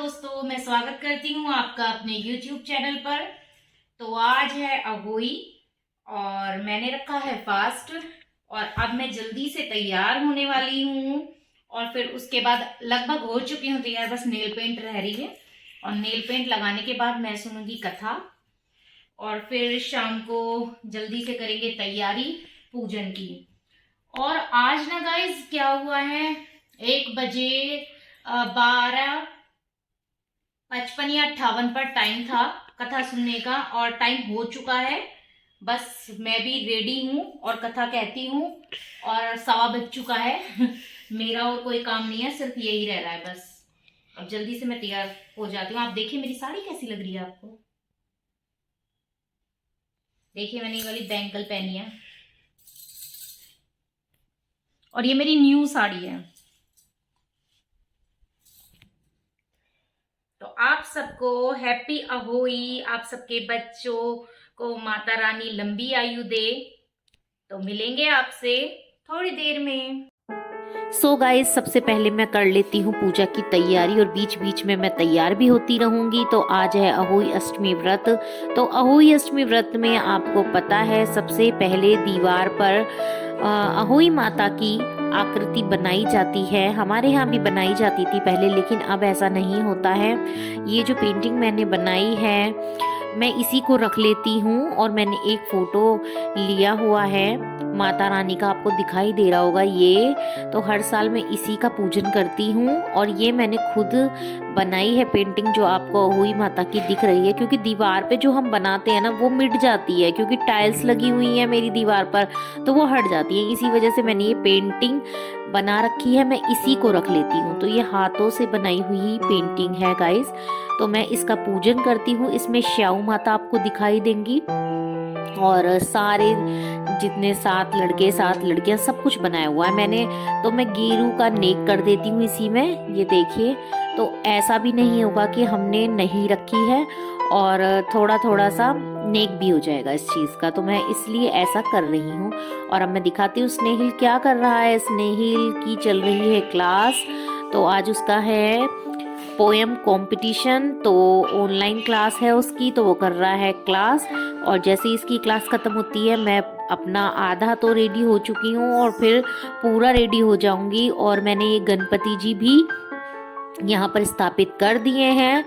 दोस्तों, मैं स्वागत करती हूँ आपका अपने YouTube चैनल पर। तो आज है अहोई और मैंने रखा है फास्ट और अब मैं जल्दी से तैयार होने वाली हूँ और फिर उसके बाद लगभग हो चुकी हूँ तैयार, बस नेल पेंट रह रही है और नेल पेंट लगाने के बाद मैं सुनूंगी कथा और फिर शाम को जल्दी से करेंगे तैयारी पूजन की। और आज ना गाइज क्या हुआ है, 1 बजे 12:55 या 58 पर टाइम था कथा सुनने का और टाइम हो चुका है। बस मैं भी रेडी हूँ और कथा कहती हूँ और 1:15 बज चुका है। मेरा और कोई काम नहीं है, सिर्फ यही रह रहा है बस। अब जल्दी से मैं तैयार हो जाती हूँ। आप देखिए मेरी साड़ी कैसी लग रही है आपको। देखिए मैंने ये वाली बैंगल पहनी है और ये मेरी न्यू साड़ी है। तो आप सबको हैप्पी अहोई, आप सबके बच्चों को माता रानी लंबी आयु दे। तो मिलेंगे आपसे थोड़ी देर में। सो गाइस, सबसे पहले मैं कर लेती हूँ पूजा की तैयारी और बीच बीच में मैं तैयार भी होती रहूंगी। तो आज है अहोई अष्टमी व्रत। तो अहोई अष्टमी व्रत में आपको पता है सबसे पहले दीवार पर अहोई माता की आकृति बनाई जाती है। हमारे यहाँ भी बनाई जाती थी पहले, लेकिन अब ऐसा नहीं होता है। ये जो पेंटिंग मैंने बनाई है मैं इसी को रख लेती हूँ और मैंने एक फोटो लिया हुआ है माता रानी का, आपको दिखाई दे रहा होगा ये। तो हर साल मैं इसी का पूजन करती हूँ और ये मैंने खुद बनाई है पेंटिंग जो आपको अहोई माता की दिख रही है। क्योंकि दीवार पे जो हम बनाते हैं ना वो मिट जाती है, क्योंकि टाइल्स लगी हुई है मेरी दीवार पर तो वो हट जाती है। इसी वजह से मैंने ये पेंटिंग बना रखी है, मैं इसी को रख लेती हूँ। तो ये हाथों से बनाई हुई पेंटिंग है गाइस। तो मैं इसका पूजन करती हूँ। इसमें श्याऊ माता आपको दिखाई देंगी और सारे जितने 7 लड़के 7 लड़कियां सब कुछ बनाया हुआ है मैंने। तो मैं गेरू का नेक कर देती हूँ इसी में, ये देखिए। तो ऐसा भी नहीं होगा कि हमने नहीं रखी है और थोड़ा थोड़ा सा नेक भी हो जाएगा इस चीज का। तो मैं इसलिए ऐसा कर रही हूँ। और अब मैं दिखाती हूँ स्नेहिल क्या कर रहा है। स्नेहिल की चल रही है क्लास। तो आज उसका है पोएम कंपटीशन, तो ऑनलाइन क्लास है उसकी, तो वो कर रहा है क्लास। और जैसे ही इसकी क्लास खत्म होती है मैं अपना आधा तो रेडी हो चुकी हूँ और फिर पूरा रेडी हो जाऊंगी। और मैंने ये गणपति जी भी यहाँ पर स्थापित कर दिए हैं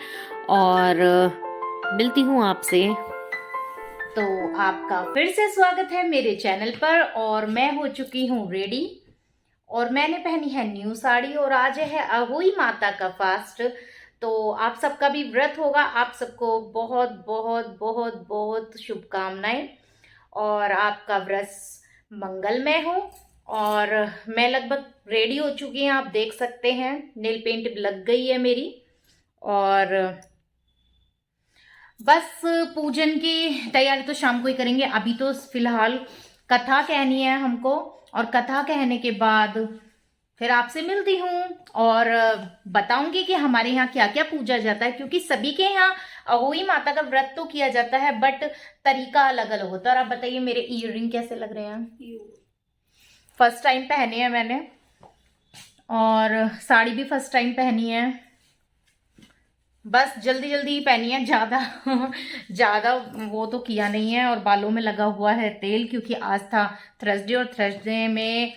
और मिलती हूँ आपसे। तो आपका फिर से स्वागत है मेरे चैनल पर और मैं हो चुकी हूँ रेडी और मैंने पहनी है न्यू साड़ी और आज है अहोई माता का फास्ट। तो आप सबका भी व्रत होगा। आप सबको बहुत बहुत बहुत बहुत शुभकामनाएं और आपका व्रत मंगलमय हो। और मैं लगभग रेडी हो चुकी हूँ, आप देख सकते हैं नेल पेंट लग गई है मेरी। और बस पूजन की तैयारी तो शाम को ही करेंगे, अभी तो फिलहाल कथा कहनी है हमको और कथा कहने के बाद फिर आपसे मिलती हूँ और बताऊंगी कि हमारे यहाँ क्या क्या पूजा जाता है। क्योंकि सभी के यहाँ अहोई माता का व्रत तो किया जाता है बट तरीका अलग अलग होता है। और आप बताइए मेरे ईयरिंग कैसे लग रहे हैं। फर्स्ट टाइम पहने हैं मैंने और साड़ी भी फर्स्ट टाइम पहनी है। बस जल्दी जल्दी ही पहनी है, ज्यादा वो तो किया नहीं है। और बालों में लगा हुआ है तेल, क्योंकि आज था थर्सडे और थर्सडे में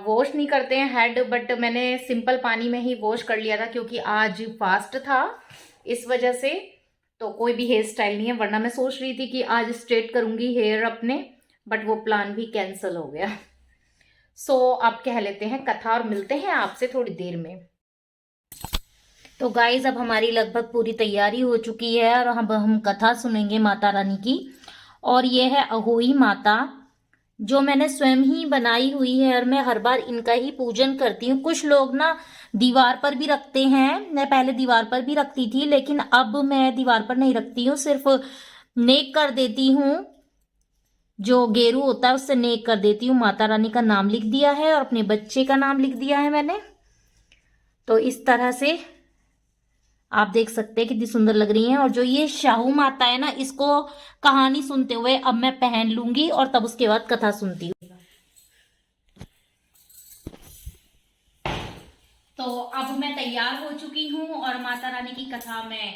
वॉश नहीं करते हैं हेड, बट मैंने सिंपल पानी में ही वॉश कर लिया था क्योंकि आज फास्ट था इस वजह से। तो कोई भी हेयर स्टाइल नहीं है, वरना मैं सोच रही थी कि आज स्ट्रेट करूंगी हेयर अपने, बट वो प्लान भी कैंसिल हो गया। सो अब कह लेते हैं कथा और मिलते हैं आपसे थोड़ी देर में। तो गाइज अब हमारी लगभग पूरी तैयारी हो चुकी है और हम कथा सुनेंगे माता रानी की। और ये है अहोई माता जो मैंने स्वयं ही बनाई हुई है और मैं हर बार इनका ही पूजन करती हूँ। कुछ लोग ना दीवार पर भी रखते हैं, मैं पहले दीवार पर भी रखती थी लेकिन अब मैं दीवार पर नहीं रखती हूँ, सिर्फ नेक कर देती हूँ। जो गेरू होता है उससे नेक कर देती हूँ। माता रानी का नाम लिख दिया है और अपने बच्चे का नाम लिख दिया है मैंने। तो इस तरह से आप देख सकते हैं कितनी सुंदर लग रही हैं। और जो ये शाहू माता है ना, इसको कहानी सुनते हुए अब मैं पहन लूंगी और तब उसके बाद कथा सुनती हूँ। तो अब मैं तैयार हो चुकी हूँ और माता रानी की कथा मैं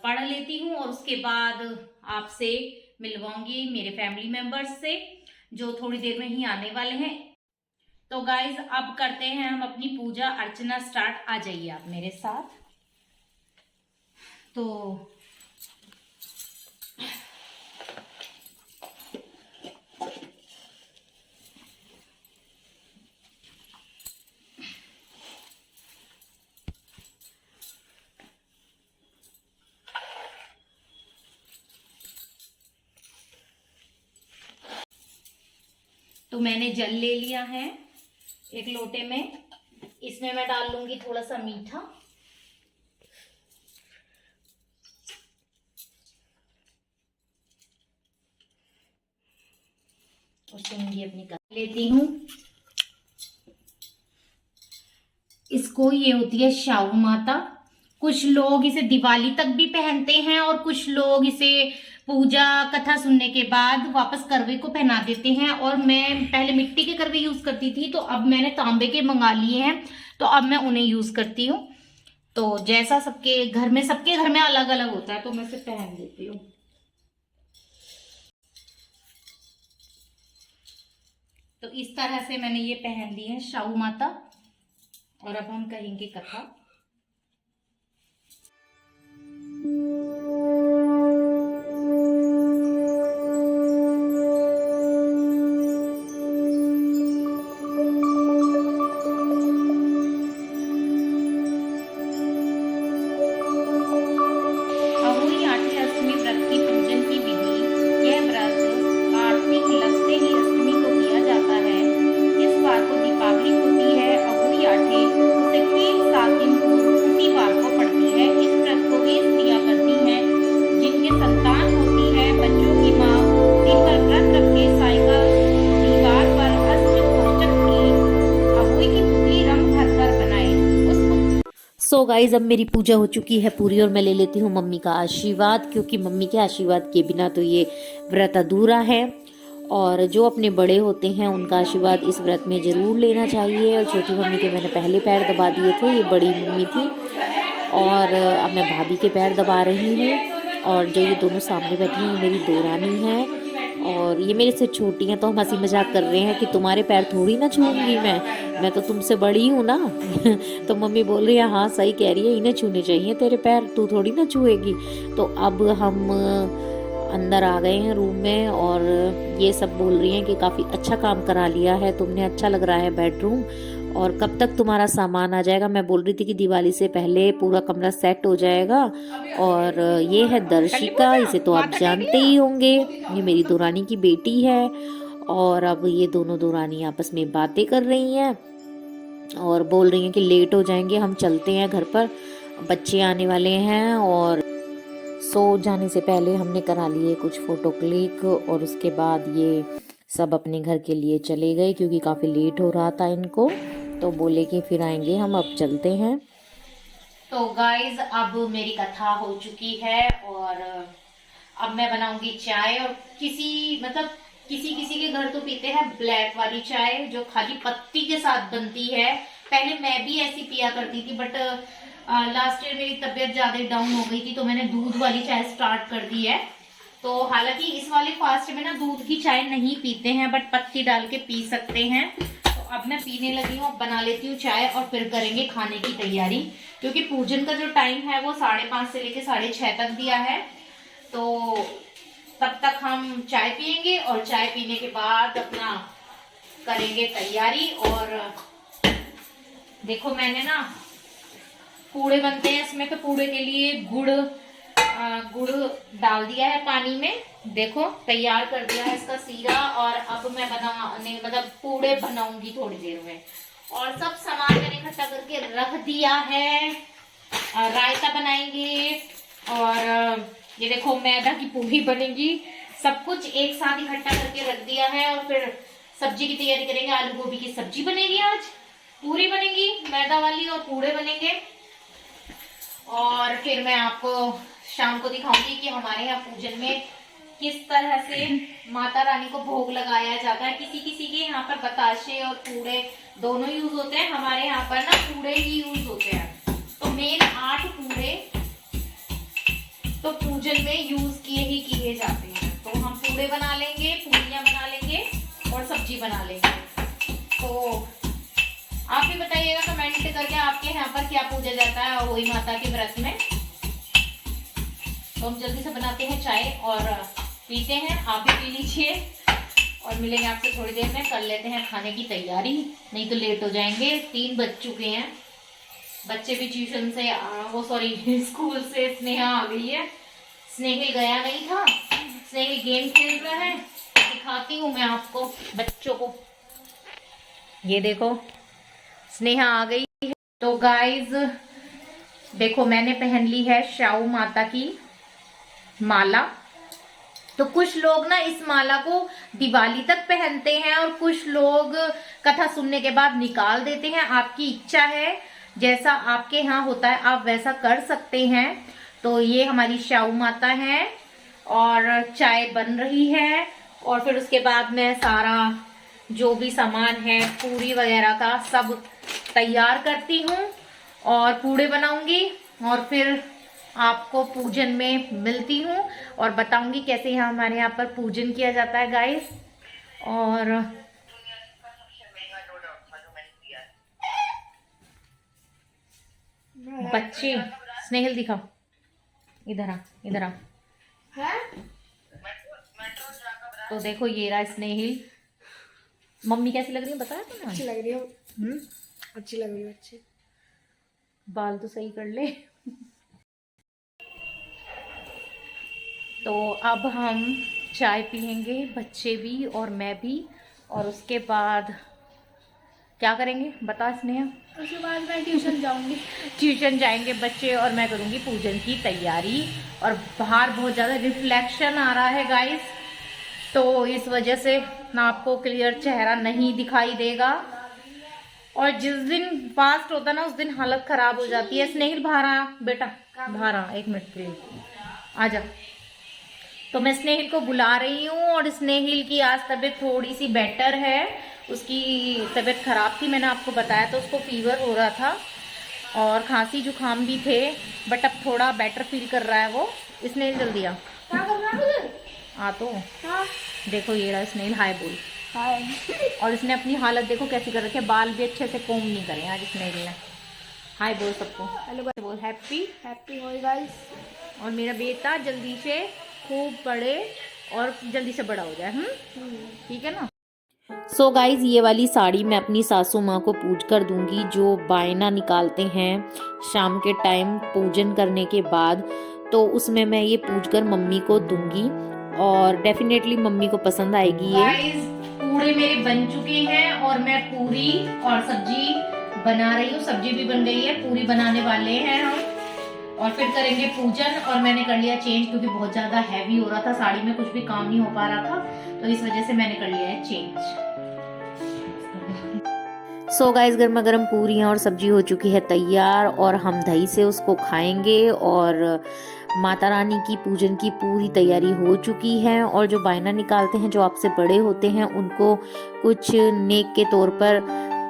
पढ़ लेती हूँ और उसके बाद आपसे मिलवाऊंगी मेरे फैमिली मेंबर्स से जो थोड़ी देर में ही आने वाले हैं। तो गाइज अब करते हैं हम अपनी पूजा अर्चना स्टार्ट। आ जाइए आप मेरे साथ। तो मैंने जल ले लिया है एक लोटे में। इसमें मैं डाल लूंगी थोड़ा सा मीठा और सिंगी अपनी कर लेती हूँ। इसको ये होती है शाहू माता। कुछ लोग इसे दिवाली तक भी पहनते हैं और कुछ लोग इसे पूजा कथा सुनने के बाद वापस करवे को पहना देते हैं। और मैं पहले मिट्टी के करवे यूज करती थी, तो अब मैंने तांबे के मंगा लिए हैं, तो अब मैं उन्हें यूज करती हूँ। तो जैसा सबके घर में अलग अलग होता है, तो मैं इसे पहन लेती हूँ। तो इस तरह से मैंने ये पहन ली है शाहू माता। और अब हम कहेंगे कथा। अहोई आठी अष्टमी व्रत की पूजन की विधि। यह व्रत कार्तिक लगते ही अष्टमी को किया जाता है। जिस बार को दीपावली होती है अहोई आठी उसे ठीक 7 दिन पूर्व उसी बार को पड़ती है। इस व्रत को वे स्त्रियां करती हैं जिनके संतान होती है। बच्चों की माँ दिन भर व्रत रख के सायंकाल दीवार पर अष्ट कोष्ठक की अहोई की पुतली रंग भर कर बनाए। सो गाइज अब मेरी पूजा हो चुकी है पूरी और मैं ले लेती हूँ मम्मी का आशीर्वाद, क्योंकि मम्मी के आशीर्वाद के बिना तो ये व्रत अधूरा है। और जो अपने बड़े होते हैं उनका आशीर्वाद इस व्रत में ज़रूर लेना चाहिए। और छोटी मम्मी के मैंने पहले पैर दबा दिए थे, ये बड़ी मम्मी थी, और अब मैं भाभी के पैर दबा रही हूँ। और जो ये दोनों सामने बैठी हैं ये मेरी दो रानी हैं और ये मेरे से छोटी हैं। तो हम हंसी मजाक कर रहे हैं कि तुम्हारे पैर थोड़ी ना छूऊंगी मैं तो तुमसे बड़ी हूँ ना। तो मम्मी बोल रही है हाँ सही कह रही है, इन्हें छूने चाहिए तेरे पैर, तू थोड़ी ना छूएगी। तो अब हम अंदर आ गए हैं रूम में और ये सब बोल रही हैं कि काफ़ी अच्छा काम करा लिया है तुमने, अच्छा लग रहा है बेडरूम, और कब तक तुम्हारा सामान आ जाएगा। मैं बोल रही थी कि दिवाली से पहले पूरा कमरा सेट हो जाएगा। और ये है दर्शिका, इसे तो आप जानते ही होंगे, ये मेरी दुरानी की बेटी है। और अब ये दोनों दुरानी आपस में बातें कर रही हैं और बोल रही हैं कि लेट हो जाएंगे, हम चलते हैं घर पर, बच्चे आने वाले हैं। और सो जाने से पहले हमने करा लिए कुछ फ़ोटो क्लिक और उसके बाद ये सब अपने घर के लिए चले गए क्योंकि काफ़ी लेट हो रहा था इनको। तो बोले कि फिर आएंगे हम, अब चलते हैं। तो गाइज अब मेरी कथा हो चुकी है और अब मैं बनाऊंगी चाय। और किसी किसी के घर तो पीते हैं ब्लैक वाली चाय जो खाली पत्ती के साथ बनती है। पहले मैं भी ऐसी पिया करती थी, बट लास्ट ईयर मेरी तबीयत ज्यादा डाउन हो गई थी तो मैंने दूध वाली चाय स्टार्ट कर दी है। तो हालांकि इस वाले फास्ट में ना दूध की चाय नहीं पीते हैं, बट पत्ती डाल के पी सकते हैं। तो अब मैं पीने लगी हूँ, अब बना लेती हूँ चाय और फिर करेंगे खाने की तैयारी, क्योंकि पूजन का जो टाइम है वो 5:30 से लेके 6:30 तक दिया है। तो तब तक हम चाय पियेंगे और चाय पीने के बाद अपना करेंगे तैयारी। और देखो मैंने ना पूड़े बनते हैं इसमें, तो पूड़े के लिए गुड़ डाल दिया है पानी में, देखो तैयार कर दिया है इसका सीरा। और अब मैं पूड़े बनाऊंगी थोड़ी देर में। और सब सामान मैंने इकट्ठा करके रख दिया है। रायता बनाएंगे और ये देखो मैदा की पूड़ी बनेगी। सब कुछ एक साथ इकट्ठा करके रख दिया है। और फिर सब्जी की तैयारी करेंगे, आलू गोभी की सब्जी बनेगी, आज पूरी बनेगी मैदा वाली और पूड़े बनेंगे। और फिर मैं आपको शाम को दिखाऊंगी कि हमारे यहाँ पूजन में किस तरह से माता रानी को भोग लगाया जाता है। किसी किसी के यहाँ पर बताशे और पूड़े दोनों यूज होते हैं, हमारे यहाँ पर ना पूड़े ही यूज होते हैं। तो मेन 8 पूड़े तो पूजन में यूज किए जाते हैं। तो हम पूड़े बना लेंगे, पूड़ियाँ बना लेंगे और सब्जी बना लेंगे। तो आप भी बताइएगा कमेंट करके आपके यहाँ पर क्या पूजा जाता है अहोई माता के व्रत में। तो हम जल्दी से बनाते हैं चाय और पीते हैं, आप भी पी लीजिए और मिलेंगे आपसे थोड़ी देर में। कर लेते हैं खाने की तैयारी, नहीं तो लेट हो जाएंगे। 3 बज चुके हैं, बच्चे भी ट्यूशन से स्कूल से स्नेहा आ गई है। स्नेहिल गया नहीं था, स्नेहिल गेम खेल रहा है। दिखाती हूँ मैं आपको बच्चों को, ये देखो स्नेहा आ गई है। तो गाइज देखो मैंने पहन ली है श्याऊ माता की माला। तो कुछ लोग ना इस माला को दिवाली तक पहनते हैं और कुछ लोग कथा सुनने के बाद निकाल देते हैं। आपकी इच्छा है, जैसा आपके यहाँ होता है आप वैसा कर सकते हैं। तो ये हमारी श्याऊ माता है और चाय बन रही है और फिर उसके बाद में सारा जो भी सामान है पूरी वगैरह का सब तैयार करती हूँ और पूड़े बनाऊंगी और फिर आपको पूजन में मिलती हूँ और बताऊंगी कैसे यहाँ हमारे यहाँ पर पूजन किया जाता है गाइस। और बच्चे स्नेहिल दिखाओ, इधर आ, इधर आ। तो देखो ये रहा स्नेहिल। मम्मी कैसी लग रही है बताया तुमने? अच्छी लग रही है। अच्छी लग रही है। अच्छी बाल तो सही कर ले। तो अब हम चाय पियेंगे, बच्चे भी और मैं भी, और उसके बाद क्या करेंगे बता स्नेहा? उसके बाद मैं ट्यूशन जाऊंगी। ट्यूशन जाएंगे बच्चे और मैं करूंगी पूजन की तैयारी। और बाहर बहुत ज़्यादा रिफ्लेक्शन आ रहा है गाइस, तो इस वजह से ना आपको क्लियर चेहरा नहीं दिखाई देगा। और जिस दिन फास्ट होता है ना उस दिन हालत ख़राब हो जाती है। स्नेहिल बाहर आ बेटा, बाहर आ, 1 मिनट के लिए आ जा। तो मैं स्नेहिल को बुला रही हूँ और स्नेहिल की आज तबीयत थोड़ी सी बेटर है। उसकी तबीयत ख़राब थी, मैंने आपको बताया, तो उसको फीवर हो रहा था और खांसी जुकाम भी थे, बट अब थोड़ा बेटर फील कर रहा है वो। स्नेहिल जल्दी आ। क्या कर रहा है? आ तो हाँ देखो ये रहा स्नेहिल, हाय बोल। हाय। और इसने अपनी हालत देखो कैसी कर रखी है, बाल भी अच्छे से कोम नहीं करे आज स्नेहिल ने। हाय बोल सबको, हेलो बोल हैप्पी होली गाइस। और मेरा बेटा जल्दी से खूब बड़े और जल्दी से बड़ा हो जाए। ठीक है ना। सो गाइज ये वाली साड़ी मैं अपनी सासू माँ को पूज कर दूंगी, जो बायना निकालते हैं शाम के टाइम पूजन करने के बाद। तो उसमें मैं ये पूज कर मम्मी को दूंगी और डेफिनेटली मम्मी को पसंद आएगी ये। गाइस पूरे मेरे बन चुके हैं और मैं पूरी और सब्जी बना रही हूँ। सब्जी भी बन गई है, पूरी बनाने वाले हैं हम और फिर करेंगे पूजन। और मैंने कर लिया चेंज क्योंकि बहुत ज्यादा हैवी हो रहा था, साड़ी में कुछ भी काम नहीं हो पा रहा था, तो इस वजह से मैंने कर लिया है चेंज। सो गाइस गर्मा गर्म पूरियाँ और सब्जी हो चुकी है तैयार और हम दही से उसको खाएंगे। और माता रानी की पूजन की पूरी तैयारी हो चुकी है। और जो बायना निकालते हैं, जो आपसे बड़े होते हैं, उनको कुछ नेक के तौर पर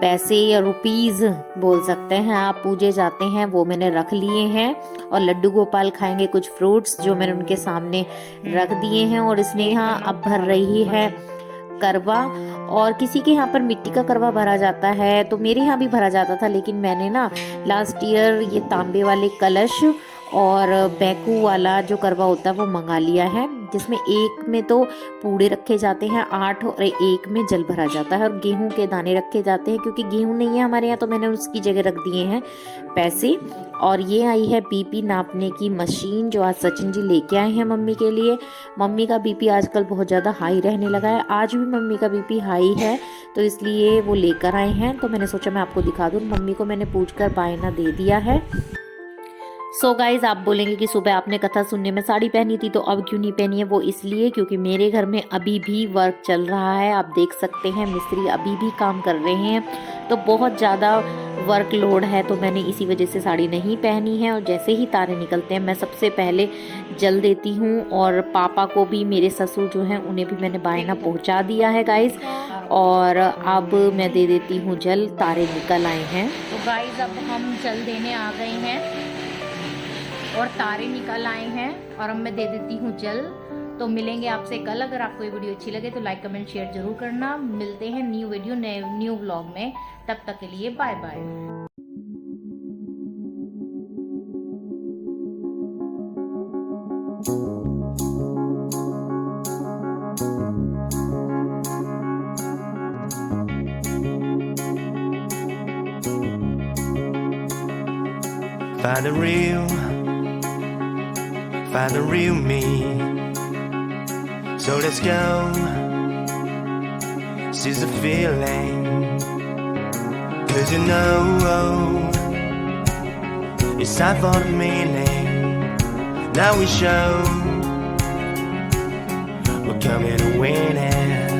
पैसे या रुपीस बोल सकते हैं आप, पूजे जाते हैं, वो मैंने रख लिए हैं। और लड्डू गोपाल खाएंगे कुछ फ्रूट्स जो मैंने उनके सामने रख दिए हैं। और स्नेहा अब भर रही है करवा। और किसी के यहाँ पर मिट्टी का करवा भरा जाता है, तो मेरे यहाँ भी भरा जाता था, लेकिन मैंने ना लास्ट ईयर ये तांबे वाले कलश और बैकू वाला जो करवा होता है वो मंगा लिया है, जिसमें एक में तो पूड़े रखे जाते हैं 8 और एक में जल भरा जाता है और गेहूं के दाने रखे जाते हैं। क्योंकि गेहूं नहीं है हमारे यहाँ, तो मैंने उसकी जगह रख दिए हैं पैसे। और ये आई है बीपी नापने की मशीन, जो आज सचिन जी लेके आए हैं मम्मी के लिए। मम्मी का बीपी आजकल बहुत ज़्यादा हाई रहने लगा है, आज भी मम्मी का बीपी हाई है, तो इसलिए वो लेकर आए हैं। तो मैंने सोचा मैं आपको दिखा दूँ। मम्मी को मैंने पूछ कर बायना दे दिया है। सो गाइज आप बोलेंगे कि सुबह आपने कथा सुनने में साड़ी पहनी थी तो अब क्यों नहीं पहनी है। वो इसलिए क्योंकि मेरे घर में अभी भी वर्क चल रहा है। आप देख सकते हैं मिस्त्री अभी भी काम कर रहे हैं तो बहुत ज़्यादा वर्क लोड है, तो मैंने इसी वजह से साड़ी नहीं पहनी है। और जैसे ही तारे निकलते हैं मैं सबसे पहले जल देती हूँ। और पापा को भी, मेरे ससुर जो हैं उन्हें भी मैंने बायना पहुँचा दिया है गाइज। और अब मैं दे देती हूँ जल। तारे निकल आए हैं। तो गाइज अब हम जल देने आ गए हैं और तारे निकल आए हैं और अब मैं दे देती हूँ जल। तो मिलेंगे आपसे कल। अगर आपको ये वीडियो अच्छी लगे तो लाइक कमेंट शेयर जरूर करना। मिलते हैं न्यू वीडियो न्यू व्लॉग में। तब तक के लिए bye bye. Find the real me. So let's go. Seize the feeling. 'Cause you know it's time for the meaning. Now we show we're coming to win it.